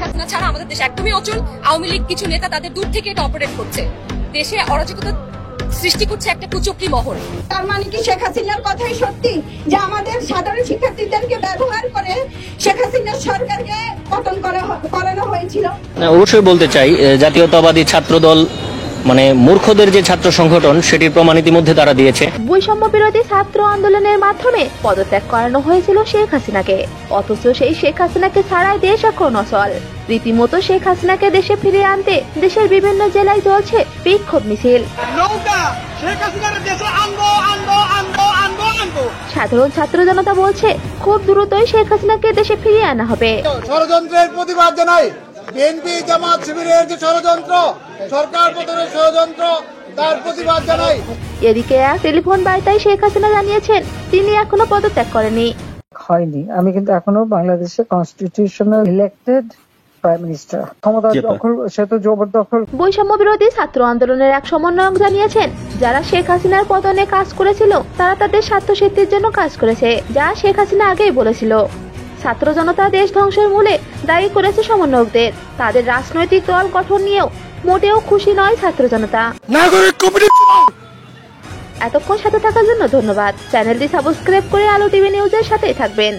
হাসিনা ছাড়া আমাদের দেশ একদমই অচল। আওয়ামী লীগ কিছু নেতা তাদের দূর থেকে এটা অপারেট করছে, দেশে অরাজকতা সৃষ্টি করছে একটা কুচক্রী মহল। তার মানে কি শেখ হাসিনার কথাই সত্যি যে আমাদের সাধারণ শিক্ষার্থীদেরকে ব্যবহার করে শেখ হাসিনার সরকারকে পতন করানো হয়েছিল? অবশ্যই বলতে চাই, জাতীয়তাবাদী ছাত্রদল মানে মূর্খদের যে ছাত্র সংগঠন সেটির প্রমাণ ইতিমধ্যে তারা দিয়েছে। বৈষম্য বিরোধী ছাত্র আন্দোলনের মাধ্যমে পদত্যাগ করানো হয়েছিল শেখ হাসিনাকে, অথচ সেই শেখ হাসিনাকে ছাড়াই দেশ এখন অচল। রীতিমতো শেখ হাসিনাকে দেশে ফিরিয়ে আনতে দেশের বিভিন্ন জেলায় চলছে বিক্ষোভ মিছিল। সাধারণ ছাত্র জনতা বলছে খুব দ্রুতই শেখ হাসিনাকে দেশে ফিরিয়ে আনা হবে। ষড়যন্ত্রের প্রতিবাদ জানাই। বিএনপি জামাত শিবিরের যে ষড়যন্ত্র, সরকার পতনের ষড়যন্ত্র, তার প্রতিবাদ জানাই। এদিকে এক টেলিফোন বার্তায় শেখ হাসিনা জানিয়েছেন তিনি এখনো পদত্যাগ করেনি। হয়নি, আমি কিন্তু এখনো বাংলাদেশে কনস্টিটিউশনাল ইলেক্টেড প্রাইম মিনিস্টার। ক্ষমতা দখল সে তো জবরদখল। বৈষম্য বিরোধী ছাত্র আন্দোলনের এক সমন্বয়ক জানিয়েছেন যারা শেখ হাসিনার পতনে কাজ করেছিল তারা তাদের স্বার্থসিদ্ধির জন্য কাজ করেছে, যা শেখ হাসিনা আগেই বলেছিল। ছাত্র জনতা দেশ ধ্বংসের মূলে দায়ী করেছে সমন্বয়কদের। তাদের রাজনৈতিক দল গঠন নিয়েও মোটেও খুশি নয় ছাত্র জনতা। এতক্ষণ সাথে থাকার জন্য ধন্যবাদ। চ্যানেলটি সাবস্ক্রাইব করে আলো টিভি নিউজের সাথেই থাকবেন।